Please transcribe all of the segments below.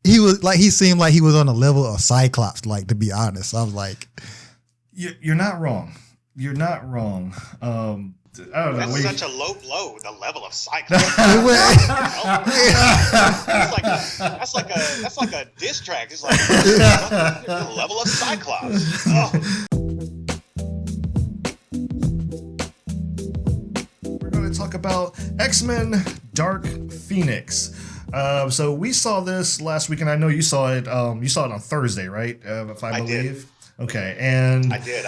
he seemed like he was on the level of Cyclops, like, to be honest. I was like, you're not wrong. You're not wrong. I don't know. That's such a low blow, the level of Cyclops. that's like a diss track. It's like the level of Cyclops. Oh. We're going to talk about X-Men Dark Phoenix. So we saw this last week, and I know you saw it. You saw it on Thursday, right? If I believe. Did. Okay, and I did.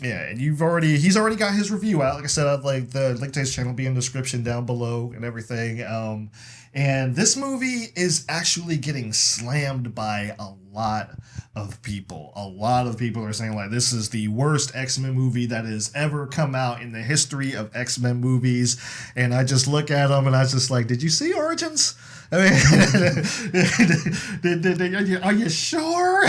Yeah, and he's already got his review out. Like I said, like the link to his channel will be in the description down below and everything. And this movie is actually getting slammed by a lot of people. A lot of people are saying, like, this is the worst X-Men movie that has ever come out in the history of X-Men movies. And I just look at them and I was just like, did you see Origins? I mean, are you sure?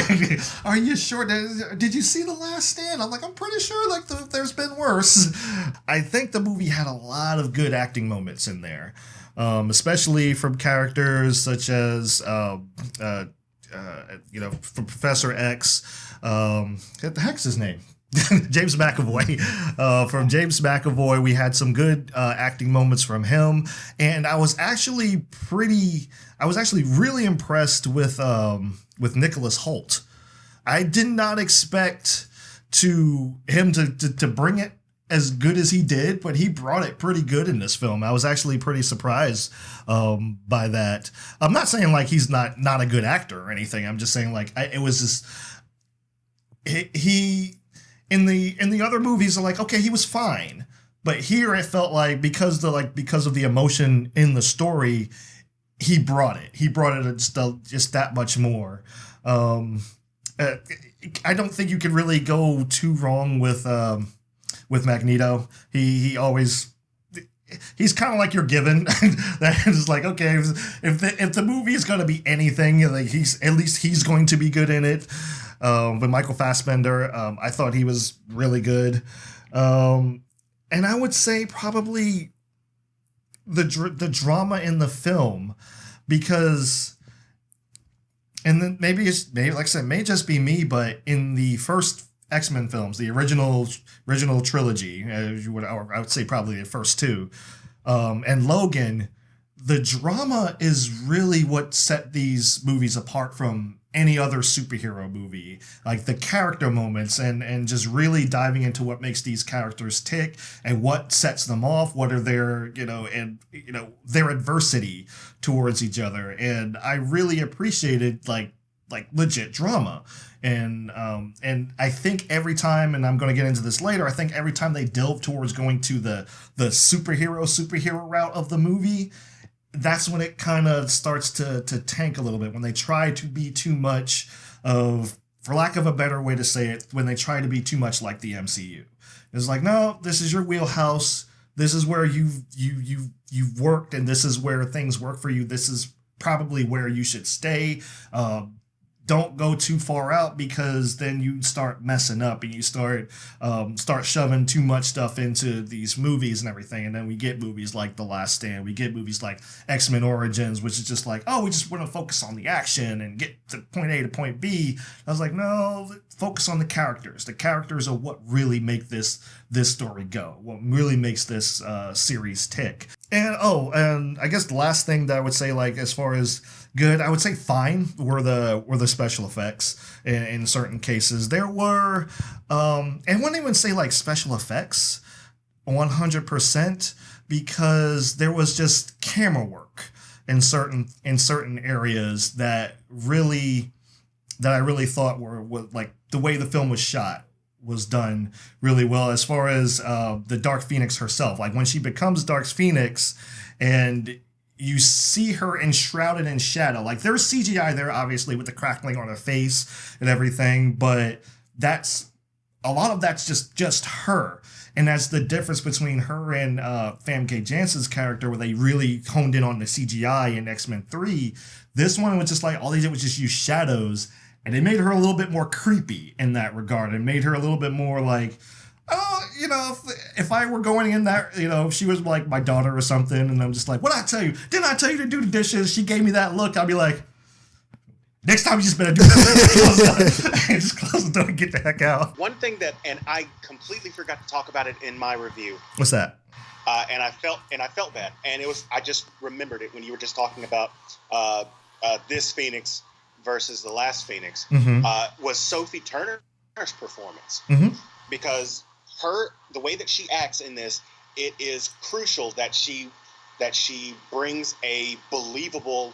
Are you sure? Did you see The Last Stand? I'm like, I'm pretty sure like there's been worse. I think the movie had a lot of good acting moments in there, especially from characters such as, from Professor X. What the heck's his name? James McAvoy. From James McAvoy, we had some good acting moments from him, and I was actually really impressed with Nicholas Hoult. I did not expect him to bring it as good as he did, but he brought it pretty good in this film. I was actually pretty surprised by that. I'm not saying like he's not a good actor or anything. I'm just saying like it was just he. In the other movies, are like, okay, he was fine, but here it felt like because of the emotion in the story, he brought it. He brought it just that much more. I don't think you could really go too wrong with Magneto. He's kind of like you're given. That is like, okay, if the movie is going to be anything, like he's going to be good in it. But Michael Fassbender, I thought he was really good. And I would say probably the drama in the film, because, and then maybe like I said, may just be me, but in the first X-Men films, the original trilogy, I would say probably the first two, and Logan, the drama is really what set these movies apart from any other superhero movie. Like the character moments and just really diving into what makes these characters tick and what sets them off, what are their, their adversity towards each other. And I really appreciated like legit drama. And I think every time, and I'm going to get into this later, I think every time they delve towards going to the superhero route of the movie, that's when it kind of starts to tank a little bit, when they try to be too much of, for lack of a better way to say it, when they try to be too much like the MCU. It's like, no, this is your wheelhouse. This is where you've worked, and this is where things work for you. This is probably where you should stay. Don't go too far out, because then you start messing up and you start shoving too much stuff into these movies and everything. And then we get movies like The Last Stand. We get movies like X-Men Origins, which is just like, oh, we just want to focus on the action and get to point A to point B. I was like, no, focus on the characters. The characters are what really make this story go, what really makes this series tick. And I guess the last thing that I would say, like, as far as good, I would say fine were the special effects in certain cases. There were, and I wouldn't even say like special effects 100%, because there was just camera work in certain areas that I really thought were like the way the film was shot was done really well, as far as the Dark Phoenix herself. Like when she becomes Dark Phoenix and you see her enshrouded in shadow, like there's CGI there obviously with the crackling on her face and everything, but that's a lot of that's just her. And that's the difference between her and Famke Janssen's character, where they really honed in on the CGI in X-Men 3. This one was just like, all they did was just use shadows, and it made her a little bit more creepy in that regard. It made her a little bit more like, oh, if I were going in that, if she was like my daughter or something, and I'm just like, what did I tell you? Didn't I tell you to do the dishes? She gave me that look. I'd be like, Next time you just better do that. Just close the door and get the heck out. One thing that, and I completely forgot to talk about it in my review. What's that? And I felt bad, and I just remembered it when you were just talking about this Phoenix versus the last Phoenix. Was Sophie Turner's performance, because the way that she acts in this, it is crucial that she brings a believable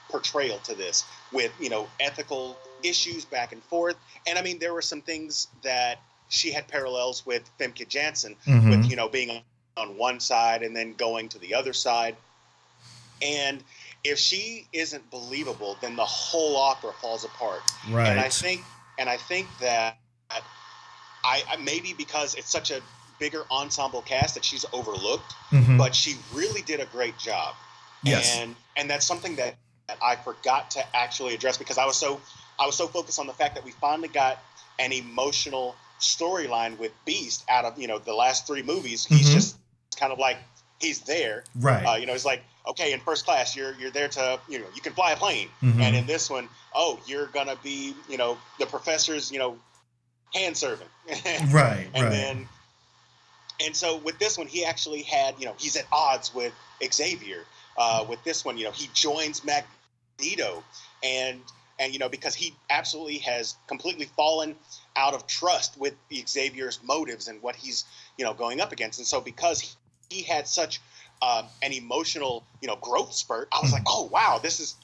portrayal to this with, ethical issues back and forth. And I mean, there were some things that she had parallels with Femke Janssen, with, being on one side and then going to the other side. And if she isn't believable, then the whole opera falls apart. Right. And I think that I maybe because it's such a bigger ensemble cast that she's overlooked, but she really did a great job. Yes. And that's something that I forgot to actually address, because I was so focused on the fact that we finally got an emotional storyline with Beast out of, the last 3 movies. He's just kind of like, he's there. Right. It's like, okay, in First Class, you're there to, you can fly a plane. And in this one, you're going to be, the professor's, hand servant. Right. And so with this one, he actually had, he's at odds with Xavier. With this one, he joins Magneto, and because he absolutely has completely fallen out of trust with Xavier's motives and what he's, going up against. And so because he had such an emotional, growth spurt, I was like, oh, wow, this is,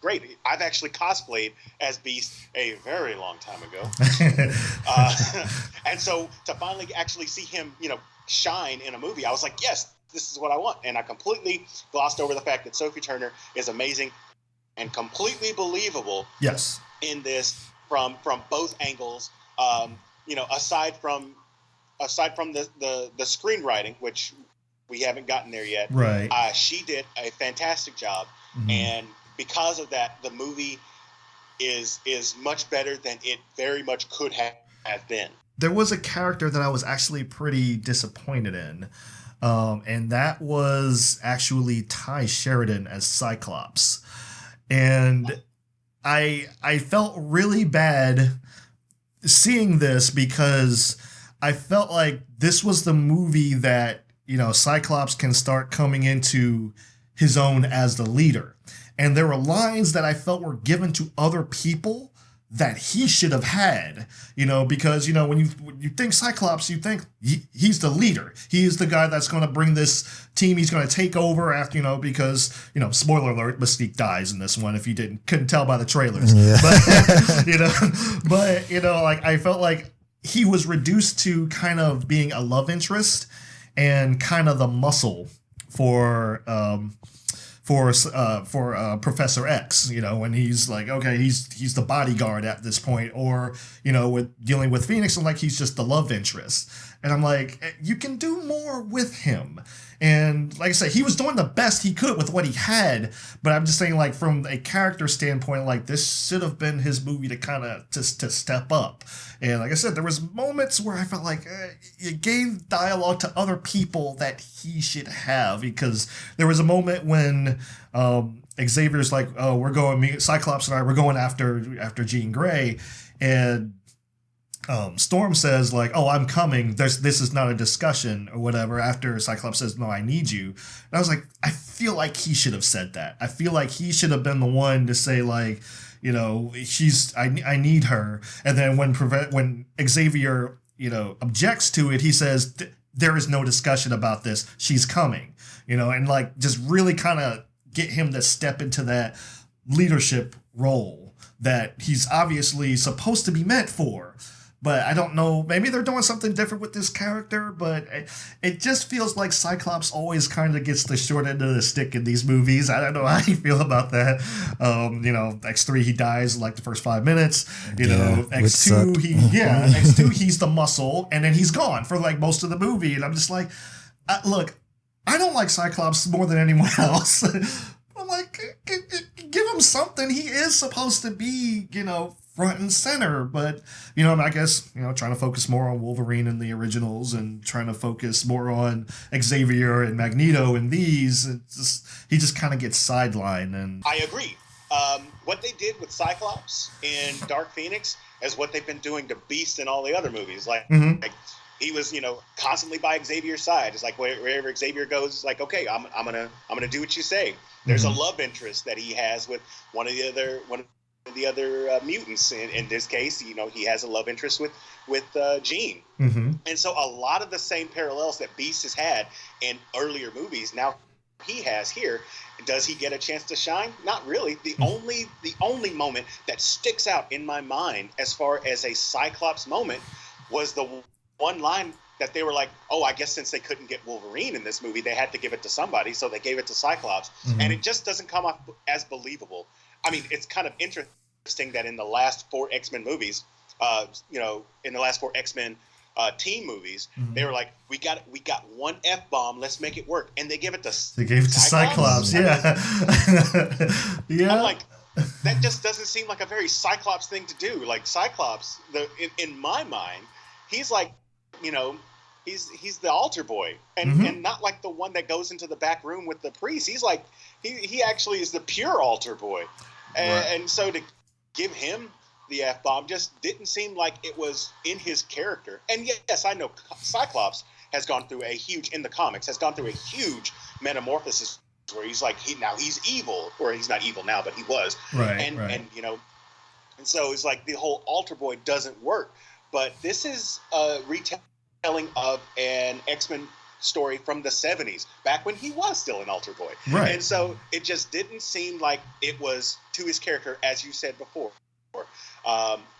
great. I've actually cosplayed as Beast a very long time ago. And so to finally actually see him, shine in a movie, I was like, yes, this is what I want. And I completely glossed over the fact that Sophie Turner is amazing and completely believable. Yes. In this from both angles. Aside from the screenwriting, which we haven't gotten there yet. Right. She did a fantastic job. And because of that, the movie is much better than it very much could have been. There was a character that I was actually pretty disappointed in. And that was actually Ty Sheridan as Cyclops. And I felt really bad seeing this, because I felt like this was the movie that, Cyclops can start coming into his own as the leader. And there were lines that I felt were given to other people that he should have had, because, when you think Cyclops, you think he's the leader. He is the guy that's going to bring this team. He's going to take over after, because, spoiler alert, Mystique dies in this one, if you couldn't tell by the trailers. Yeah. But, I felt like he was reduced to kind of being a love interest and kind of the muscle for Professor X, when he's like, okay, he's the bodyguard at this point, or, with dealing with Phoenix, and like he's just the love interest. And I'm like, you can do more with him. And like I said, he was doing the best he could with what he had, but I'm just saying, like, from a character standpoint, like, this should have been his movie to kind of to step up. And like I said, there was moments where I felt like you gave dialogue to other people that he should have, because there was a moment when Xavier's like, oh, Cyclops and I, we're going after Jean Grey, and Storm says, like, oh, I'm coming. This is not a discussion or whatever, after Cyclops says, no, I need you. And I was like, I feel like he should have said that. I feel like he should have been the one to say, like, I need her. And then when Xavier, objects to it, he says, there is no discussion about this. She's coming, and like just really kind of get him to step into that leadership role that he's obviously supposed to be meant for. But I don't know, maybe they're doing something different with this character, but it just feels like Cyclops always kind of gets the short end of the stick in these movies. I don't know how you feel about that. X3, he dies like the first 5 minutes. X2, X2, he's the muscle, and then he's gone for like most of the movie. And I'm just like, look, I don't like Cyclops more than anyone else. I'm like, give him something. He is supposed to be, front and center, but I guess trying to focus more on Wolverine and the originals, and trying to focus more on Xavier and Magneto and these, he just kind of gets sidelined. And I agree. what they did with Cyclops in Dark Phoenix is what they've been doing to Beast in all the other movies. Like he was, constantly by Xavier's side. It's like wherever Xavier goes, it's like, okay, I'm gonna do what you say. There's a love interest that he has with one of the other mutants. In this case, he has a love interest with Jean. And so a lot of the same parallels that Beast has had in earlier movies, now he has here. Does he get a chance to shine? Not really. The only moment that sticks out in my mind as far as a Cyclops moment was the one line that they were like, oh, I guess since they couldn't get Wolverine in this movie, they had to give it to somebody, so they gave it to Cyclops. And it just doesn't come off as believable. I mean, it's kind of interesting that in the last 4 X-Men movies, in the last 4 X-Men team movies, they were like, we got one F-bomb, let's make it work. And they gave it to Cyclops. Yeah. Yeah. I'm like, that just doesn't seem like a very Cyclops thing to do. Like Cyclops, in my mind, he's like, he's the altar boy, and not like the one that goes into the back room with the priest. He's like, he actually is the pure altar boy, and so to give him the F-bomb just didn't seem like it was in his character. And yes, I know Cyclops has gone through a huge metamorphosis where he's like, he's evil, or he's not evil now, but he was, and so it's like the whole altar boy doesn't work. But this is a retelling of an X-Men story from the 70s, back when he was still an altar boy. Right. And so it just didn't seem like it was to his character, as you said before.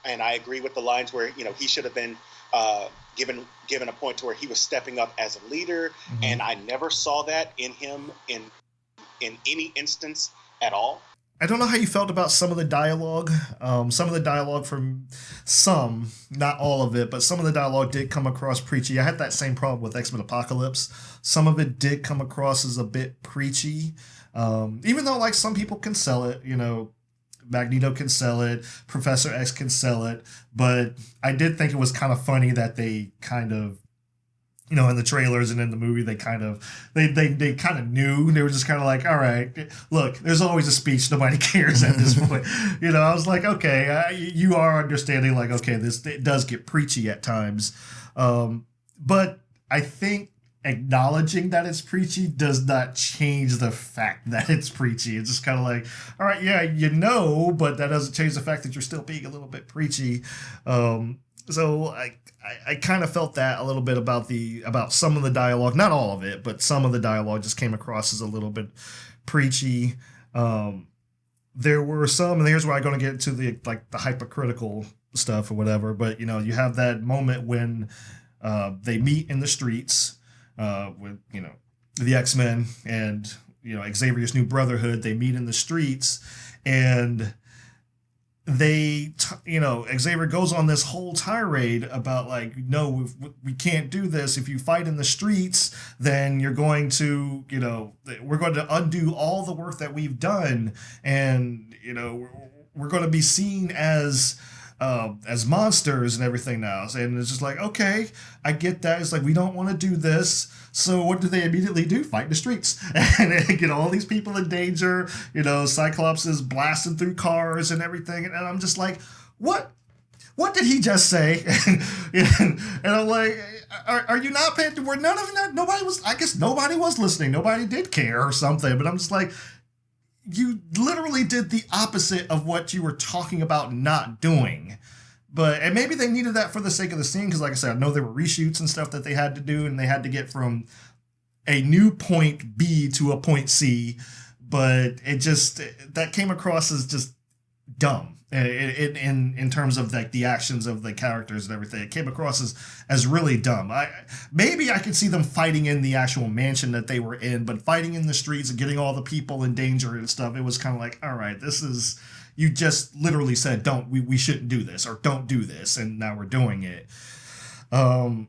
And I agree with the lines where, he should have been given a point to where he was stepping up as a leader. And I never saw that in him in any instance at all. I don't know how you felt about some of the dialogue. Some of the dialogue not all of it, but some of the dialogue did come across preachy. I had that same problem with X-Men Apocalypse. Some of it did come across as a bit preachy. Even though, like, some people can sell it, Magneto can sell it, Professor X can sell it, but I did think it was kind of funny that they kind of, in the trailers and in the movie, they kind of knew. They were just kind of like, all right, look, there's always a speech. Nobody cares at this point. I was like, okay, you are understanding, like, okay, it does get preachy at times. But I think acknowledging that it's preachy does not change the fact that it's preachy. It's just kind of like, all right, yeah, but that doesn't change the fact that you're still being a little bit preachy. So I kind of felt that a little bit about some of the dialogue, not all of it, but some of the dialogue just came across as a little bit preachy. There were some, and here's where I'm going to get to the hypocritical stuff or whatever. But you have that moment when they meet in the streets with the X-Men and Xavier's new brotherhood. They meet in the streets, and Xavier goes on this whole tirade about, like, no, we can't do this. If you fight in the streets, then you're going to, we're going to undo all the work that we've done. And, we're going to be seen as monsters and everything now. And it's just like, okay, I get that. It's like, we don't want to do this. So what do they immediately do? Fight in the streets and get all these people in danger. Cyclops is blasting through cars and everything. And I'm just like, what did he just say? and I'm like, are you not paying? Nobody was listening. Nobody did care or something. But I'm just like, you literally did the opposite of what you were talking about not doing. And maybe they needed that for the sake of the scene, because, like I said, I know there were reshoots and stuff that they had to do, and they had to get from a new point B to a point C. But that came across as just dumb in terms of, like, the actions of the characters and everything. It came across as really dumb. Maybe I could see them fighting in the actual mansion that they were in, but fighting in the streets and getting all the people in danger and stuff, it was kind of like, all right, this is... You just literally said, we shouldn't do this, or don't do this, and now we're doing it. And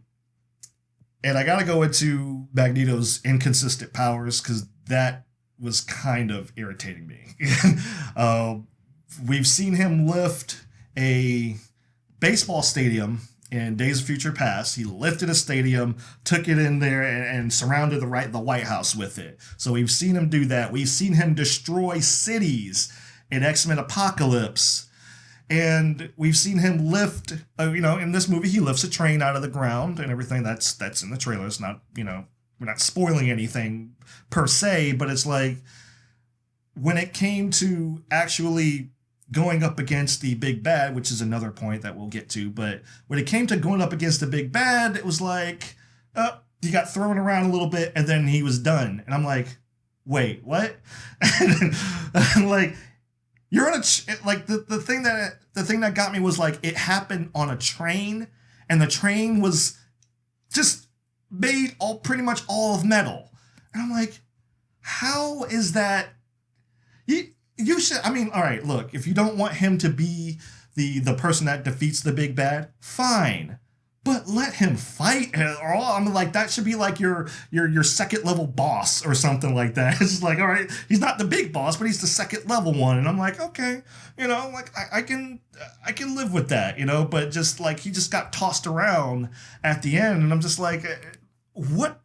I got to go into Magneto's inconsistent powers, because that was kind of irritating me. We've seen him lift a baseball stadium in Days of Future Past. He lifted a stadium, took it in there, and surrounded the White House with it. So we've seen him do that. We've seen him destroy cities in X-Men Apocalypse. And we've seen him lift, in this movie, he lifts a train out of the ground and everything. That's in the trailer. It's not, we're not spoiling anything per se, but it's like when it came to actually going up against the big bad, which is another point that we'll get to, but when it came to going up against the big bad, it was like, he got thrown around a little bit and then he was done. And I'm like, wait, what? And I'm like, you're on the thing that got me was like it happened on a train, and the train was just made pretty much all of metal. And I'm like, how is that? You should. I mean, all right. Look, if you don't want him to be the person that defeats the big bad, fine. But let him fight. I mean, like that should be like your second level boss or something like that. It's just like, all right, he's not the big boss, but he's the second level one. And I'm like, okay, like I can live with that, But just like he just got tossed around at the end, and I'm just like, what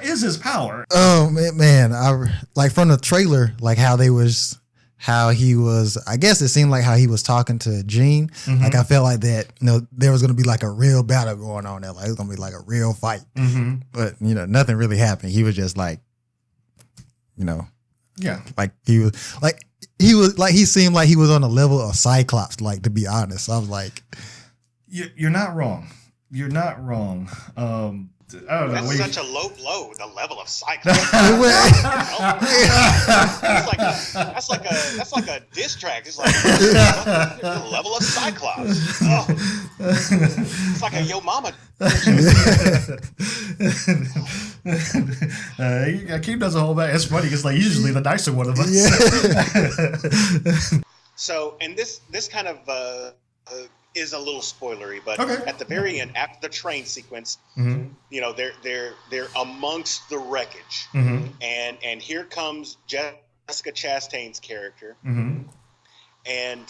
is his power? Oh man, I like from the trailer, like how he was, I guess it seemed like how he was talking to Jean. Mm-hmm. Like I felt like that, there was going to be like a real battle going on there. Like it was going to be like a real fight. Mm-hmm. But, nothing really happened. He was just like, yeah. Like he seemed like he was on the level of Cyclops, like to be honest. I was like, you're not wrong. You're not wrong. I don't know. That's such a low blow. The level of Cyclops. That's like a diss track. It's like the level of Cyclops. Oh. It's like a Yo Mama. Hakeem does a whole bit. It's funny because like usually the nicer one of us. Yeah. So, and this kind of is a little spoilery, but at the very end, after the train sequence, mm-hmm. They're amongst the wreckage, mm-hmm. and here comes Jessica Chastain's character, mm-hmm. and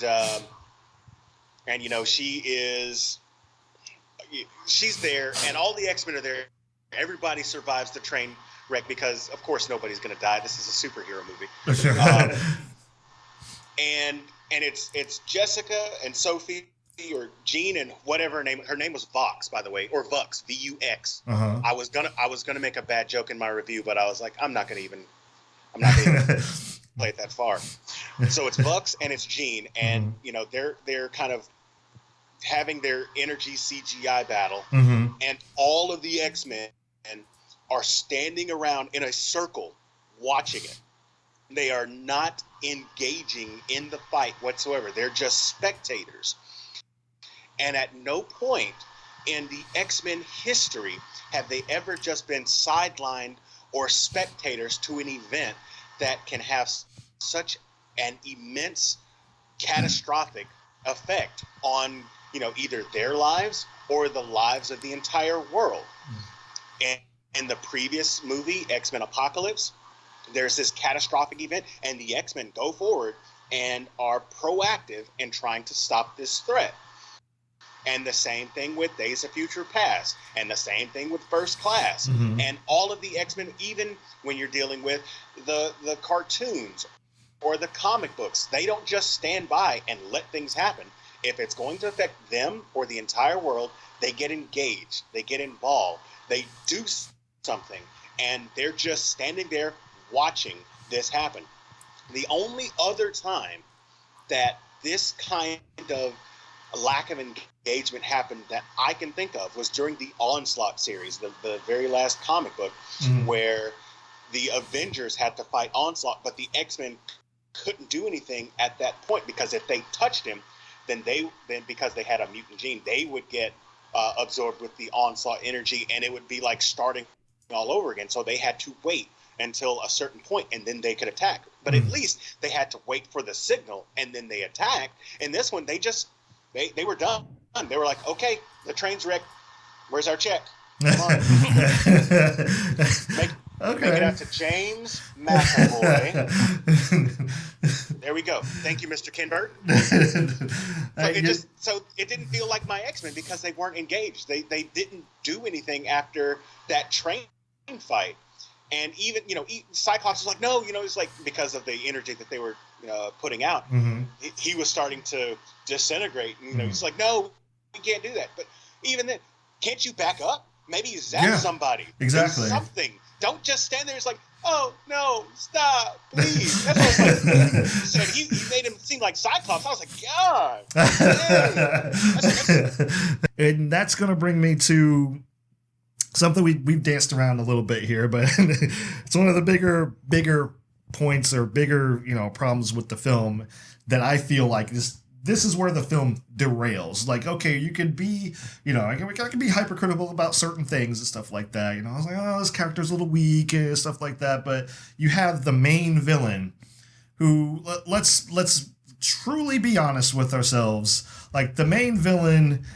she's there, and all the X-Men are there. Everybody survives the train wreck because, of course, nobody's going to die. This is a superhero movie, and it's Jessica and Sophie. Or Jean and whatever her name was Vox, by the way, or Vux, Vux. Uh-huh. I was gonna make a bad joke in my review, but I was like, I'm not gonna even play it that far. So it's Vux and it's Jean, and mm-hmm. they're kind of having their energy CGI battle, mm-hmm. and all of the X-Men are standing around in a circle watching it. They are not engaging in the fight whatsoever. They're just spectators. And at no point in the X-Men history have they ever just been sidelined or spectators to an event that can have such an immense catastrophic effect on, either their lives or the lives of the entire world. And in the previous movie, X-Men Apocalypse, there's this catastrophic event, and the X-Men go forward and are proactive in trying to stop this threat. And the same thing with Days of Future Past, and the same thing with First Class, mm-hmm. and all of the X-Men, even when you're dealing with the cartoons or the comic books, they don't just stand by and let things happen. If it's going to affect them or the entire world, they get engaged, they get involved, they do something, and they're just standing there watching this happen. The only other time that this kind of lack of engagement happened that I can think of was during the Onslaught series, the very last comic book, mm-hmm. where the Avengers had to fight Onslaught, but the X-Men couldn't do anything at that point because if they touched him, then because they had a mutant gene, they would get absorbed with the Onslaught energy, and it would be like starting all over again. So they had to wait until a certain point, and then they could attack. But at least they had to wait for the signal, and then they attacked. In this one, they were done. They were like, okay, the train's wrecked. Where's our check? Come on. Make it out to James McAvoy. There we go. Thank you, Mr. Kinberg. So it didn't feel like my X-Men because they weren't engaged. They didn't do anything after that train fight. And even, Cyclops was like, no, it's like because of the energy that they were putting out, he was starting to disintegrate. And, he's like, no, we can't do that. But even then, can't you back up? Maybe zap somebody. Exactly. Do something. Don't just stand there. It's like, oh, no, stop, please. That's what I was like. So he made him seem like Cyclops. I was like, God. And that's going to bring me to something we've danced around a little bit here, but it's one of the bigger points or bigger, problems with the film that I feel like this is where the film derails. Like, okay, you could be, I can be hypercritical about certain things and stuff like that. I was like, oh, this character's a little weak and stuff like that. But you have the main villain who, let's truly be honest with ourselves. Like, the main villain,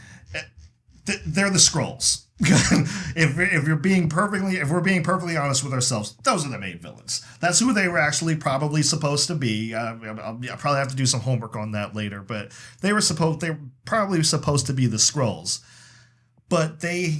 they're the Skrulls. if we're being perfectly honest with ourselves, those are the main villains. That's who they were actually probably supposed to be. I'll probably have to do some homework on that later, but they were probably supposed to be the Skrulls. But they're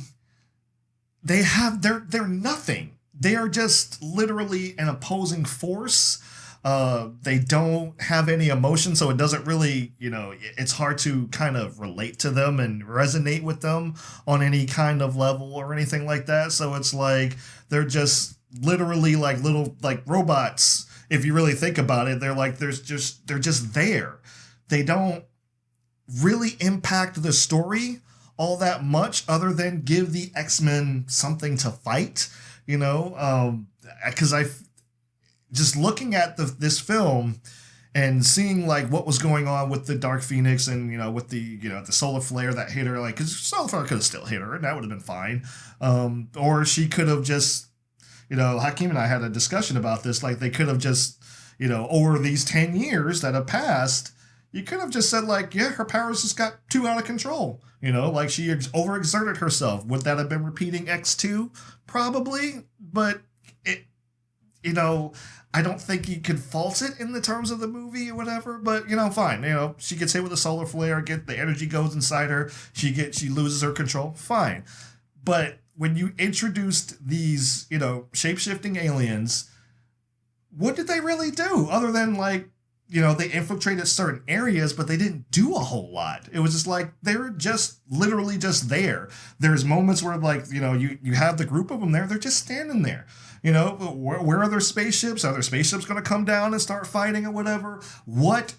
nothing. They are just literally an opposing force. They don't have any emotion, so it doesn't really, it's hard to kind of relate to them and resonate with them on any kind of level or anything like that. So it's like they're just literally like little like robots. If you really think about it, they're just there. They don't really impact the story all that much, other than give the X-Men something to fight. Because just looking at this film and seeing like what was going on with the Dark Phoenix and with the the solar flare that hit her, like, because solar flare could have still hit her and that would have been fine, or she could have just Hakeem and I had a discussion about this, like they could have just over these 10 years that have passed, you could have just said like, yeah, her powers just got too out of control, like she overexerted herself. Would that have been repeating X2? Probably, but I don't think you could fault it in the terms of the movie or whatever, but fine. She gets hit with a solar flare, the energy goes inside her, she loses her control, fine. But when you introduced these, shape-shifting aliens, what did they really do other than like, they infiltrated certain areas, but they didn't do a whole lot. It was just like they were just literally just there. There's moments where like, you have the group of them there, they're just standing there. Where are their spaceships? Are their spaceships going to come down and start fighting or whatever? What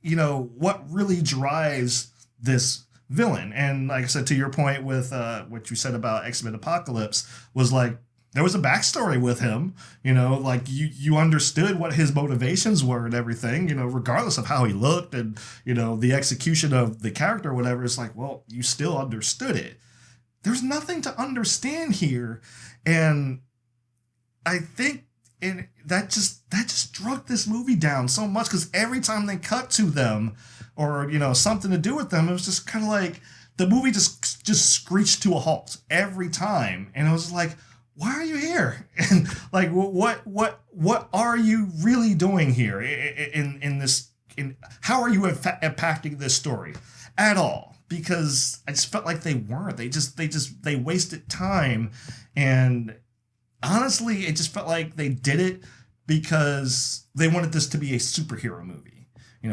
really drives this villain? And like I said, to your point with what you said about X-Men Apocalypse, was like, there was a backstory with him, like you understood what his motivations were and everything, regardless of how he looked and, the execution of the character or whatever. It's like, well, you still understood it. There's nothing to understand here. And I think that just drug this movie down so much, because every time they cut to them or, something to do with them, it was just kind of like the movie just screeched to a halt every time. And it was like, why are you here? And like, what are you really doing here in this? How are you impacting this story at all? Because I just felt like they weren't. They wasted time. And honestly, it just felt like they did it because they wanted this to be a superhero movie.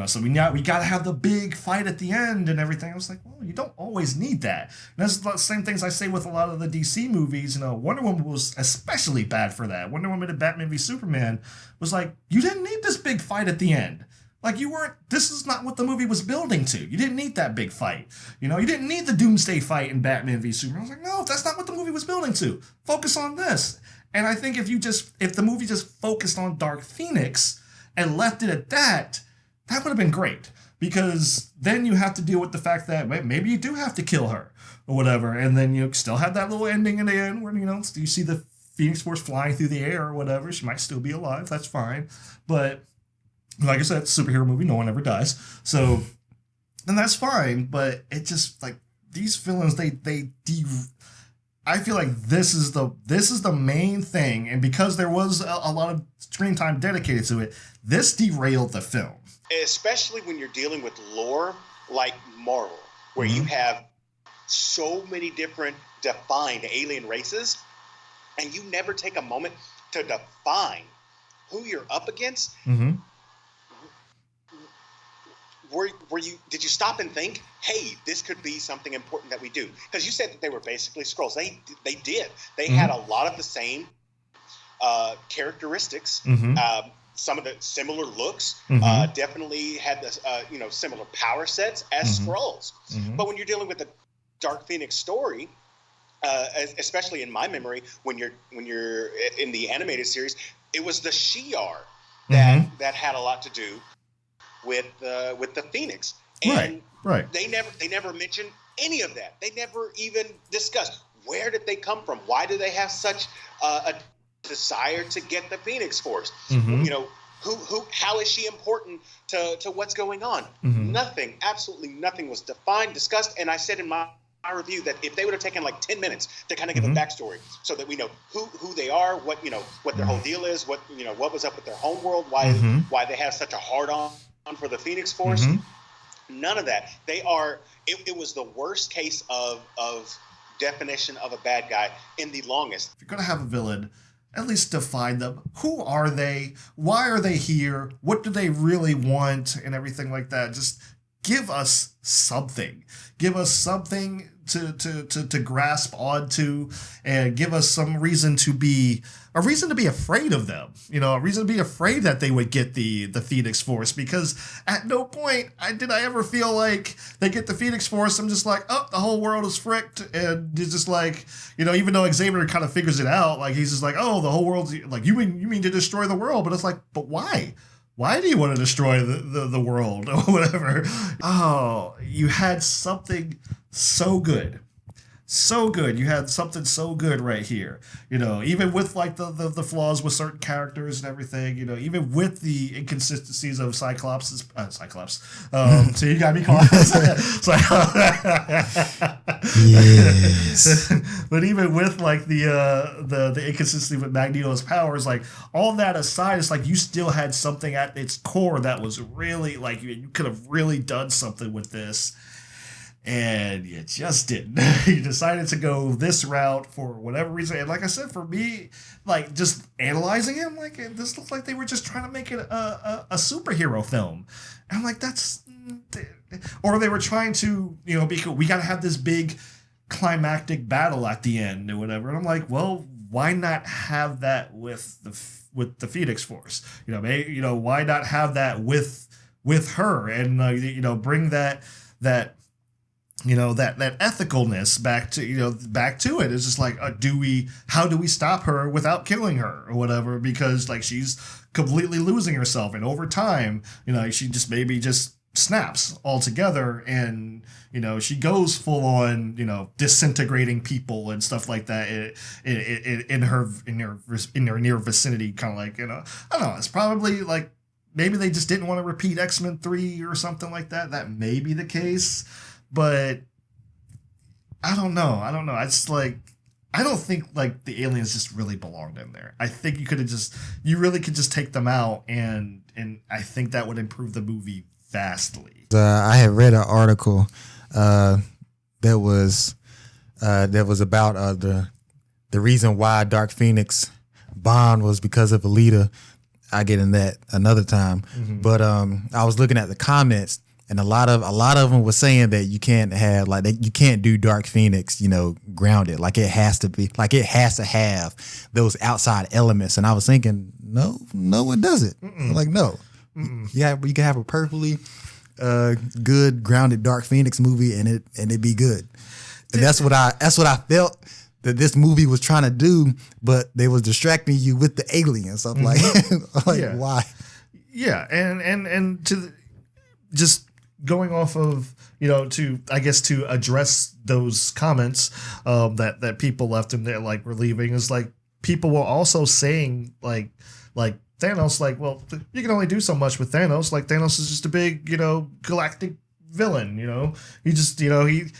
So we got to have the big fight at the end and everything. I was like, well, you don't always need that. And that's the same things I say with a lot of the DC movies. Wonder Woman was especially bad for that. Wonder Woman and Batman v Superman was like, you didn't need this big fight at the end. Like, this is not what the movie was building to. You didn't need that big fight. You didn't need the Doomsday fight in Batman v Superman. I was like, no, that's not what the movie was building to. Focus on this. And I think if the movie just focused on Dark Phoenix and left it at that would have been great. Because then you have to deal with the fact that maybe you do have to kill her or whatever. And then you still have that little ending in the end where, you see the Phoenix Force flying through the air or whatever. She might still be alive. That's fine. But like I said, it's a superhero movie. No one ever dies. So, and that's fine. But it just, like, these villains, I feel like this is the main thing. And because there was a lot of screen time dedicated to it, this derailed the film. Especially when you're dealing with lore like Marvel, where you have so many different defined alien races, and you never take a moment to define who you're up against, did you stop and think, hey, this could be something important that we do? Because you said that they were basically Skrulls. They did. They had a lot of the same characteristics. Some of the similar looks, definitely had the similar power sets as Skrulls. But when you're dealing with the Dark Phoenix story, especially in my memory, when you're in the animated series, it was the Shi'ar that had a lot to do with the Phoenix, and they never mentioned any of that. They never even discussed where did they come from. Why do they have such a desire to get the Phoenix Force? How is she important to what's going on? Nothing, absolutely nothing was defined, discussed, and I said in my review that if they would have taken like 10 minutes to kind of give a backstory so that we know who they are, what their whole deal is, what was up with their home world, why they have such a hard on for the Phoenix Force, none of that. It was the worst case of definition of a bad guy in the longest. If you're going to have a villain, at least define them. Who are they? Why are they here? What do they really want? And everything like that. Just give us something. Give us something to grasp onto, and give us some reason to be afraid of them. A reason to be afraid that they would get the Phoenix Force, because at no point did I ever feel like they get the Phoenix Force, I'm just like, oh, the whole world is fricked, and it's just like, even though Xavier kind of figures it out, like he's just like, oh, the whole world's like, you mean to destroy the world? But it's like, but why? Why do you want to destroy the world or whatever? Oh, you had something so good. So good. You had something so good right here. Even with like the flaws with certain characters and everything, even with the inconsistencies of Cyclops. So you got me calling yes. But even with like the inconsistency with Magneto's powers, like all that aside, it's like you still had something at its core that was really like you could have really done something with this. And you just didn't. You decided to go this route for whatever reason. And like I said, for me, like just analyzing him, like this looked like they were just trying to make it a superhero film. And I'm like, or they were trying to, because we got to have this big climactic battle at the end or whatever. And I'm like, well, why not have that with the Phoenix Force? Why not have that with her and bring that ethicalness back to it. It's just like, how do we stop her without killing her or whatever? Because like she's completely losing herself, and over time, she just maybe just snaps altogether, and she goes full on, disintegrating people and stuff like that in her near vicinity, kind of like, I don't know. It's probably like maybe they just didn't want to repeat X-Men 3 or something like that. That may be the case. But I don't know. It's like, I don't think like the aliens just really belonged in there. I think you really could just take them out, and I think that would improve the movie vastly. I had read an article that was about the reason why Dark Phoenix Bond was because of Alita. I get in that another time. But I was looking at the comments. And a lot of them were saying that you can't have you can't do Dark Phoenix, grounded. Like it has to have those outside elements. And I was thinking, no, it doesn't. Like no, yeah, you can have a perfectly good grounded Dark Phoenix movie and it be good. And that's what I felt that this movie was trying to do, but they was distracting you with the aliens. I'm like, why? Yeah, and to just going off of, to address those comments that people left in there, like, were leaving, is like people were also saying like Thanos, like, well, you can only do so much with Thanos. Like Thanos is just a big, galactic villain, he just,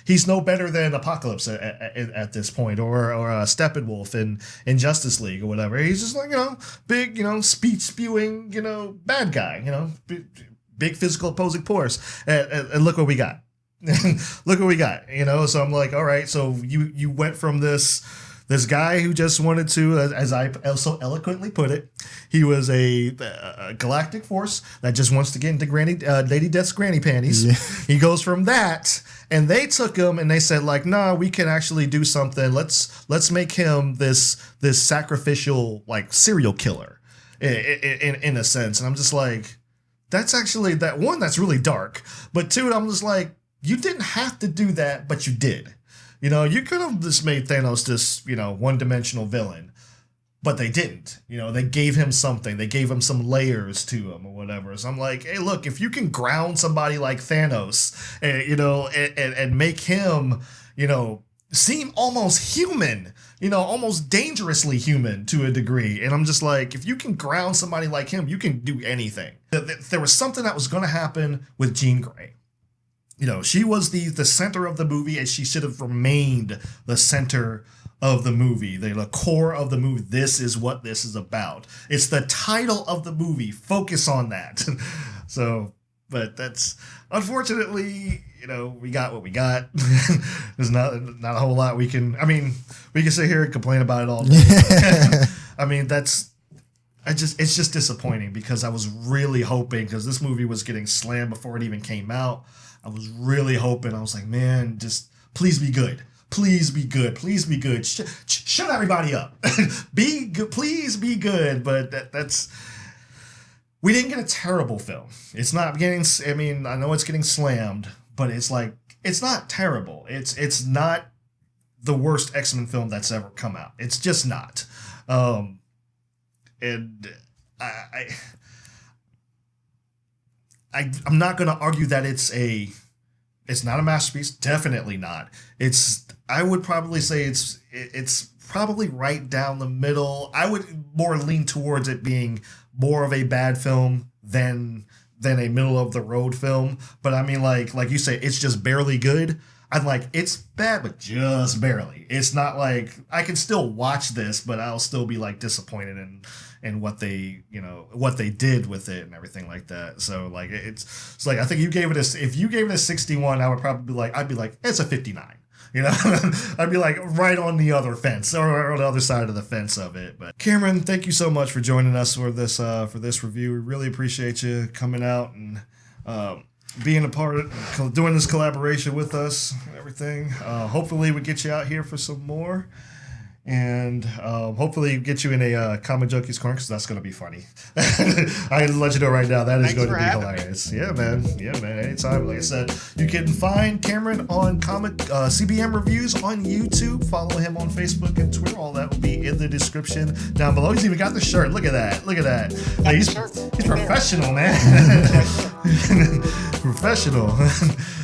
he's no better than Apocalypse at this point, or Steppenwolf in Justice League or whatever. He's just like, big, speech spewing, bad guy, big physical opposing force, and look what we got. Look what we got, So I'm like, all right, so you went from this This guy who just wanted to, as I so eloquently put it, he was a galactic force that just wants to get into Lady Death's granny panties. Yeah. He goes from that, and they took him and they said like, nah, we can actually do something. Let's make him this sacrificial like serial killer in a sense. And I'm just like, that's actually that one that's really dark. But two, I'm just like, you didn't have to do that, but you did. You know, you could have just made Thanos this, you know, one-dimensional villain, but they didn't. You know, they gave him something. They gave him some layers to him or whatever. So I'm like, hey, look, if you can ground somebody like Thanos, you know, and make him, you know, seem almost human, you know, almost dangerously human to a degree. And I'm just like, if you can ground somebody like him, you can do anything. There was something that was going to happen with Jean Grey. You know, she was the center of the movie, and she should have remained the center of the movie, the core of the movie. This is what this is about. It's the title of the movie. Focus on that. So, but that's unfortunately, you know, we got what we got. There's not a whole lot we can. I mean, we can sit here and complain about it all day. I mean, it's just disappointing because I was really hoping, because this movie was getting slammed before it even came out. I was really hoping. I was like, man, just please be good. Please be good. Please be good. Shut everybody up. Be good. Please be good. But that's. We didn't get a terrible film. It's not getting. I mean, I know it's getting slammed, but it's like it's not terrible. It's not the worst X-Men film that's ever come out. It's just not. And I'm not going to argue that it's not a masterpiece. Definitely not. I would probably say it's probably right down the middle. I would more lean towards it being more of a bad film than a middle of the road film. But I mean, like you say, it's just barely good. I'm like, it's bad, but just barely. It's not like I can still watch this, but I'll still be like disappointed in what they, you know, what they did with it and everything like that. So like it's like I think if you gave it a 61, I would probably be like, I'd be like, it's a 59. You know, I'd be like right on the other fence or on the other side of the fence of it. But Cameron, thank you so much for joining us for this review. We really appreciate you coming out and being a part of doing this collaboration with us and everything. Hopefully we get you out here for some more. And hopefully get you in a Comic Junkies corner, because that's going to be funny. I can let you know right now, that is going to be hilarious. Yeah, man. Anytime. Like I said, you can find Cameron on CBM Reviews on YouTube. Follow him on Facebook and Twitter. All that will be in the description down below. He's even got the shirt. Look at that. Like, he's professional, man. Professional.